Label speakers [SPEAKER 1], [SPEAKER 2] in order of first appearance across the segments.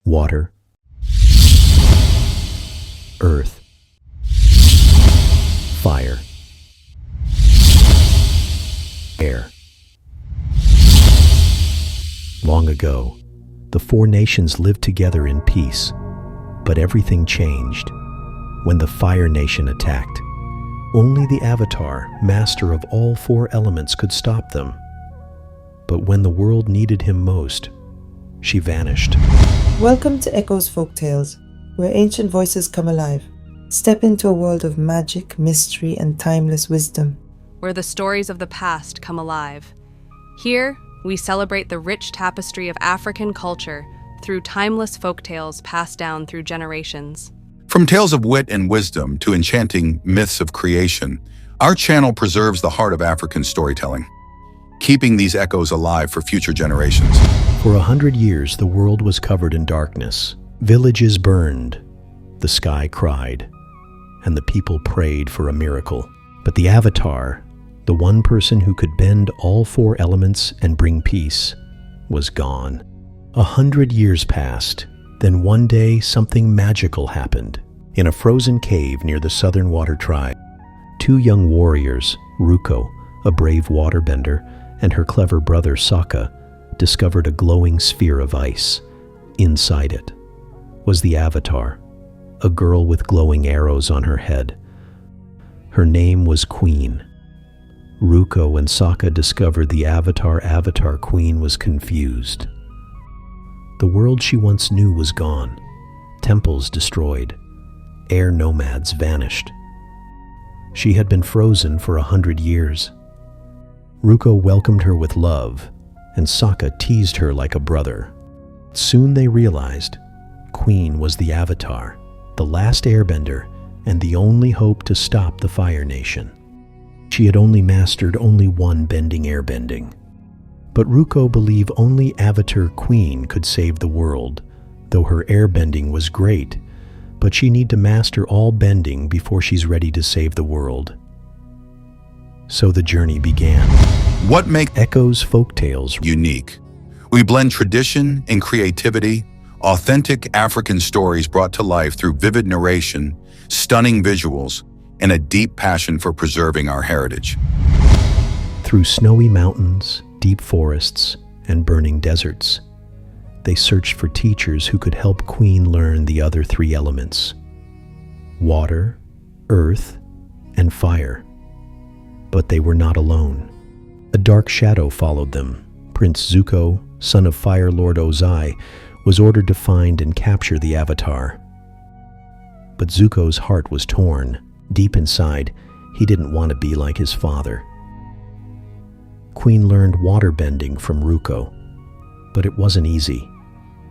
[SPEAKER 1] water, earth, fire, air. Long ago, the four nations lived together in peace, but everything changed when the Fire Nation attacked. Only the Avatar, master of all four elements, could stop them. But when the world needed him most, she vanished.
[SPEAKER 2] Welcome to Echo's Folktales, where ancient voices come alive. Step into a world of magic, mystery, and timeless wisdom.
[SPEAKER 3] Where the stories of the past come alive. Here, we celebrate the rich tapestry of African culture through timeless folktales passed down through generations.
[SPEAKER 4] From tales of wit and wisdom to enchanting myths of creation, our channel preserves the heart of African storytelling, keeping these echoes alive for future generations.
[SPEAKER 1] For 100 years, the world was covered in darkness. Villages burned, the sky cried, and the people prayed for a miracle. But the Avatar, the one person who could bend all four elements and bring peace, was gone. 100 years passed. Then one day, something magical happened. In a frozen cave near the Southern Water Tribe, two young warriors, Zuko, a brave waterbender, and her clever brother Sokka, discovered a glowing sphere of ice. Inside it was the Avatar, a girl with glowing arrows on her head. Her name was Queen. Zuko and Sokka discovered the Avatar Queen was confused. The world she once knew was gone, temples destroyed, air nomads vanished. She had been frozen for 100 years. Zuko welcomed her with love, and Sokka teased her like a brother. Soon they realized Queen was the Avatar, the last airbender, and the only hope to stop the Fire Nation. She had only mastered one bending airbending. But Zuko believed only Avatar Queen could save the world, though her airbending was great, but she needed to master all bending before she's ready to save the world. So the journey began.
[SPEAKER 4] What makes
[SPEAKER 1] Echo's Folktales
[SPEAKER 4] unique? We blend tradition and creativity, authentic African stories brought to life through vivid narration, stunning visuals, and a deep passion for preserving our heritage.
[SPEAKER 1] Through snowy mountains, deep forests, and burning deserts, they searched for teachers who could help Queen learn the other three elements: water, earth, and fire. But they were not alone. A dark shadow followed them. Prince Zuko, son of Firelord Ozai, was ordered to find and capture the Avatar. But Zuko's heart was torn. Deep inside, he didn't want to be like his father. Queen learned waterbending from Zuko, but it wasn't easy.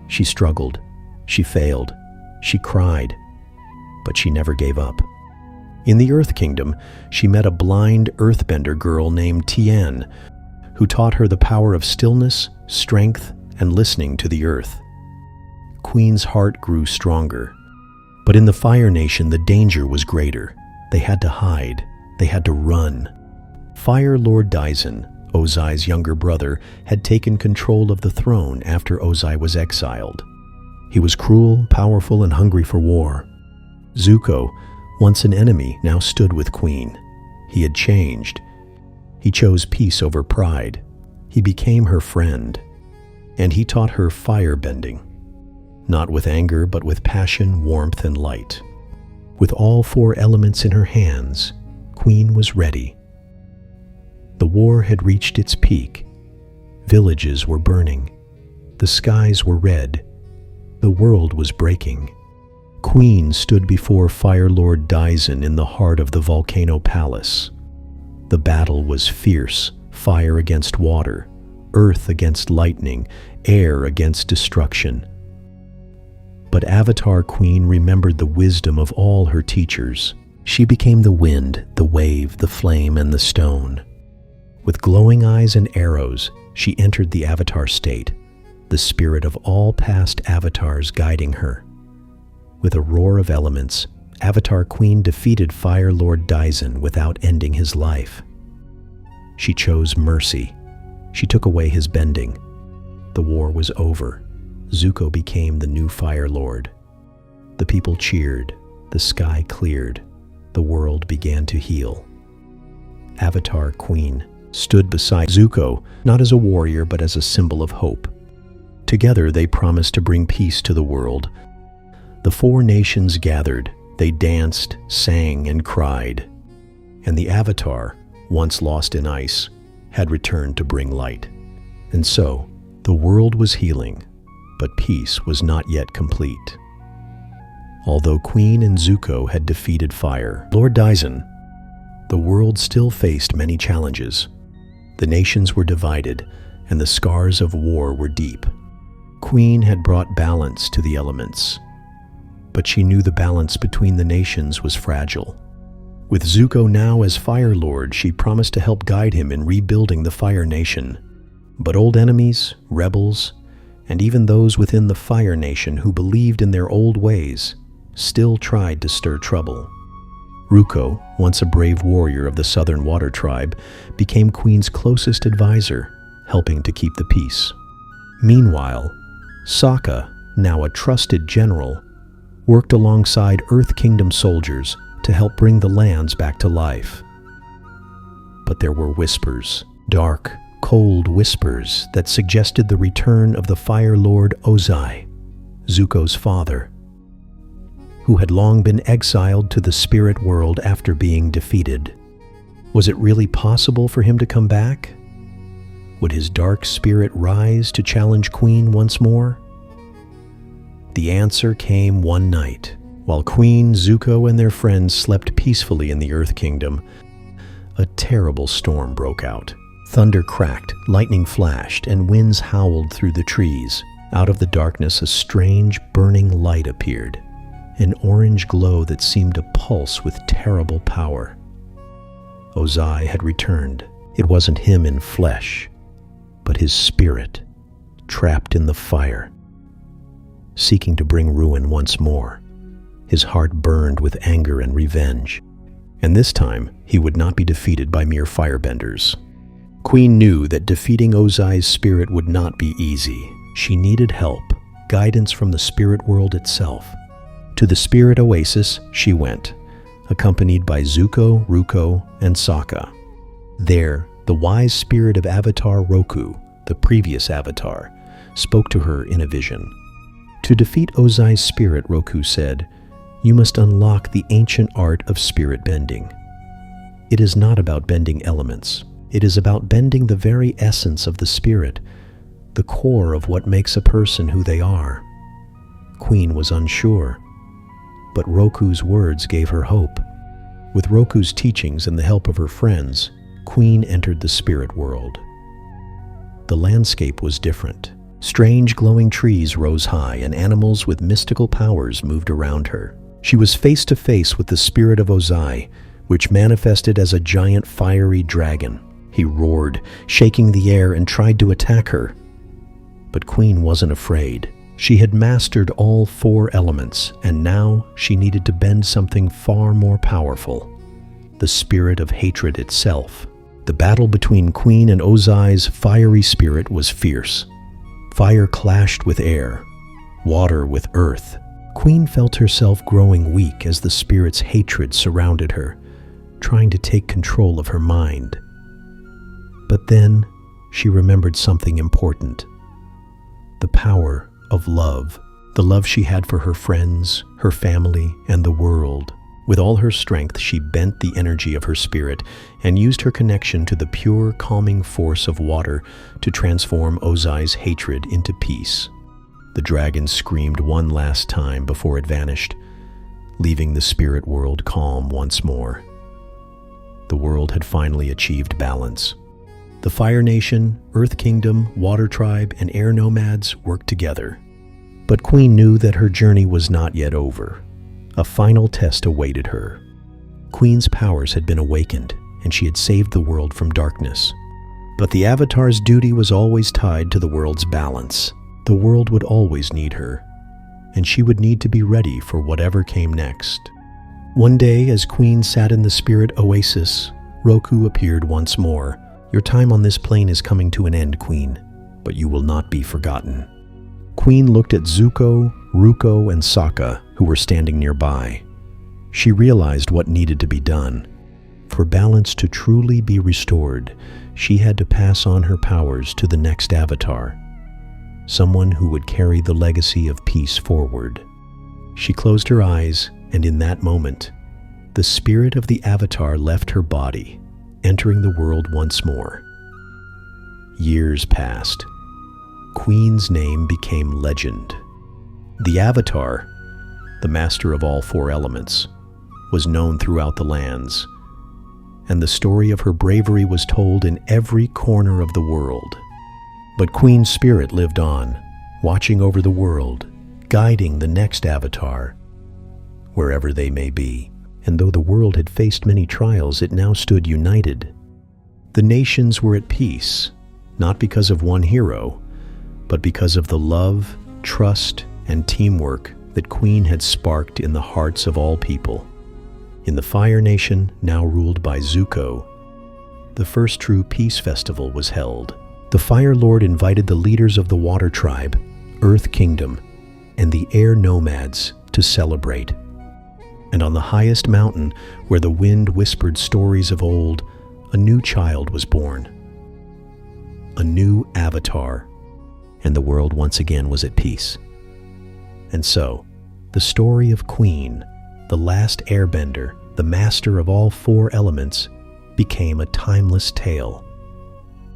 [SPEAKER 1] She struggled, she failed, she cried, but she never gave up. In the Earth Kingdom, she met a blind earthbender girl named Tien, who taught her the power of stillness, strength, and listening to the earth. Queen's heart grew stronger, but in the Fire Nation, the danger was greater. They had to hide, they had to run. FireLord Zuko, Ozai's younger brother, had taken control of the throne after Ozai was exiled. He was cruel, powerful, and hungry for war. Zuko, once an enemy, now stood with Queen. He had changed. He chose peace over pride. He became her friend. And he taught her firebending. Not with anger, but with passion, warmth, and light. With all four elements in her hands, Queen was ready. The war had reached its peak. Villages were burning. The skies were red. The world was breaking. Queen stood before Firelord Zuko in the heart of the volcano palace. The battle was fierce, fire against water, earth against lightning, air against destruction. But Avatar Queen remembered the wisdom of all her teachers. She became the wind, the wave, the flame, and the stone. With glowing eyes and arrows, she entered the Avatar state, the spirit of all past avatars guiding her. With a roar of elements, Avatar Queen defeated Firelord Zuko without ending his life. She chose mercy. She took away his bending. The war was over. Zuko became the new Fire Lord. The people cheered, the sky cleared, the world began to heal. Avatar Queen stood beside Zuko, not as a warrior but as a symbol of hope. Together they promised to bring peace to the world. The four nations gathered, they danced, sang, and cried. And the Avatar, once lost in ice, had returned to bring light. And so, the world was healing, but peace was not yet complete. Although Queen and Zuko had defeated Firelord Dyson, the world still faced many challenges. The nations were divided, and the scars of war were deep. Queen had brought balance to the elements, but she knew the balance between the nations was fragile. With Zuko now as Fire Lord, she promised to help guide him in rebuilding the Fire Nation. But old enemies, rebels, and even those within the Fire Nation who believed in their old ways still tried to stir trouble. Zuko, once a brave warrior of the Southern Water Tribe, became Queen's closest advisor, helping to keep the peace. Meanwhile, Sokka, now a trusted general, worked alongside Earth Kingdom soldiers to help bring the lands back to life. But there were whispers, dark, cold whispers that suggested the return of the Fire Lord Ozai, Zuko's father, who had long been exiled to the spirit world after being defeated. Was it really possible for him to come back? Would his dark spirit rise to challenge Queen once more? The answer came one night. While Queen, Zuko, and their friends slept peacefully in the Earth Kingdom, a terrible storm broke out. Thunder cracked, lightning flashed, and winds howled through the trees. Out of the darkness, a strange, burning light appeared, an orange glow that seemed to pulse with terrible power. Ozai had returned. It wasn't him in flesh, but his spirit, trapped in the fire, seeking to bring ruin once more. His heart burned with anger and revenge, and this time he would not be defeated by mere firebenders. Queen knew that defeating Ozai's spirit would not be easy. She needed help, guidance from the spirit world itself. To the spirit oasis she went, accompanied by Zuko, Ruko, and Sokka. There, the wise spirit of Avatar Roku, the previous Avatar, spoke to her in a vision. To defeat Ozai's spirit, Roku said, "You must unlock the ancient art of spirit bending. It is not about bending elements. It is about bending the very essence of the spirit, the core of what makes a person who they are." Queen was unsure, but Roku's words gave her hope. With Roku's teachings and the help of her friends, Queen entered the spirit world. The landscape was different. Strange glowing trees rose high, and animals with mystical powers moved around her. She was face to face with the spirit of Ozai, which manifested as a giant fiery dragon. He roared, shaking the air, and tried to attack her. But Queen wasn't afraid. She had mastered all four elements, and now she needed to bend something far more powerful: the spirit of hatred itself. The battle between Queen and Ozai's fiery spirit was fierce. Fire clashed with air, water with earth. Queen felt herself growing weak as the spirit's hatred surrounded her, trying to take control of her mind. But then she remembered something important: the power of love, the love she had for her friends, her family, and the world. With all her strength, she bent the energy of her spirit and used her connection to the pure, calming force of water to transform Ozai's hatred into peace. The dragon screamed one last time before it vanished, leaving the spirit world calm once more. The world had finally achieved balance. The Fire Nation, Earth Kingdom, Water Tribe, and Air Nomads worked together. But Queen knew that her journey was not yet over. A final test awaited her. Queen's powers had been awakened, and she had saved the world from darkness. But the Avatar's duty was always tied to the world's balance. The world would always need her, and she would need to be ready for whatever came next. One day, as Queen sat in the spirit oasis, Roku appeared once more. "Your time on this plane is coming to an end, Queen, but you will not be forgotten." Queen looked at Zuko, Ruko, and Sokka, who were standing nearby. She realized what needed to be done. For balance to truly be restored, she had to pass on her powers to the next avatar, someone who would carry the legacy of peace forward. She closed her eyes, and in that moment, the spirit of the avatar left her body, entering the world once more. Years passed. Queen's name became legend. The avatar, the master of all four elements, was known throughout the lands, and the story of her bravery was told in every corner of the world. But Queen's spirit lived on, watching over the world, guiding the next avatar, wherever they may be. And though the world had faced many trials, it now stood united. The nations were at peace, not because of one hero, but because of the love, trust, and teamwork that Queen had sparked in the hearts of all people. In the Fire Nation, now ruled by Zuko, the first true peace festival was held. The Fire Lord invited the leaders of the Water Tribe, Earth Kingdom, and the Air Nomads to celebrate. And on the highest mountain, where the wind whispered stories of old, a new child was born. A new avatar, and the world once again was at peace. And so, the story of Queen, the last airbender, the master of all four elements, became a timeless tale.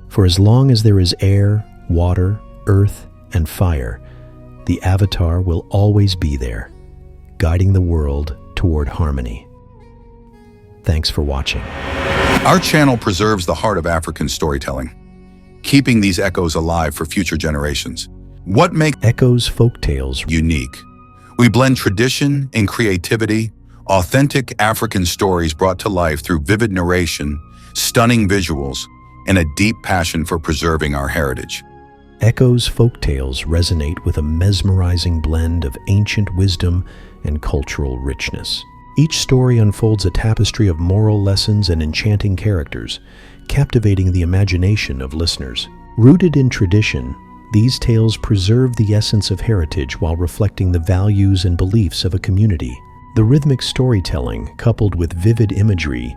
[SPEAKER 1] For as long as there is air, water, earth, and fire, the avatar will always be there, guiding the world toward harmony. Thanks for watching.
[SPEAKER 4] Our channel preserves the heart of African storytelling, keeping these echoes alive for future generations. What makes
[SPEAKER 1] Echoes Folktales
[SPEAKER 4] unique? We blend tradition and creativity, authentic African stories brought to life through vivid narration, stunning visuals, and a deep passion for preserving our heritage.
[SPEAKER 1] Echoes Folktales resonate with a mesmerizing blend of ancient wisdom and cultural richness. Each story unfolds a tapestry of moral lessons and enchanting characters, captivating the imagination of listeners. Rooted in tradition, these tales preserve the essence of heritage while reflecting the values and beliefs of a community. The rhythmic storytelling, coupled with vivid imagery,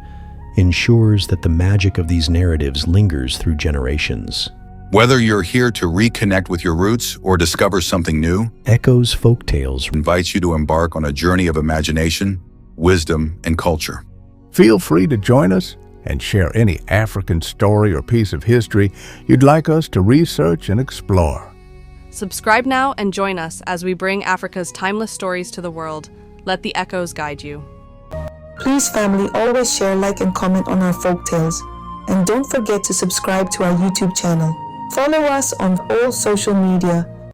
[SPEAKER 1] ensures that the magic of these narratives lingers through generations.
[SPEAKER 4] Whether you're here to reconnect with your roots or discover something new,
[SPEAKER 1] Echoes Folktales
[SPEAKER 4] invites you to embark on a journey of imagination, wisdom, and culture.
[SPEAKER 5] Feel free to join us and share any African story or piece of history you'd like us to research and explore.
[SPEAKER 3] Subscribe now and join us as we bring Africa's timeless stories to the world. Let the echoes guide you.
[SPEAKER 2] Please, family, always share, like, and comment on our folktales. And don't forget to subscribe to our YouTube channel. Follow us on all social media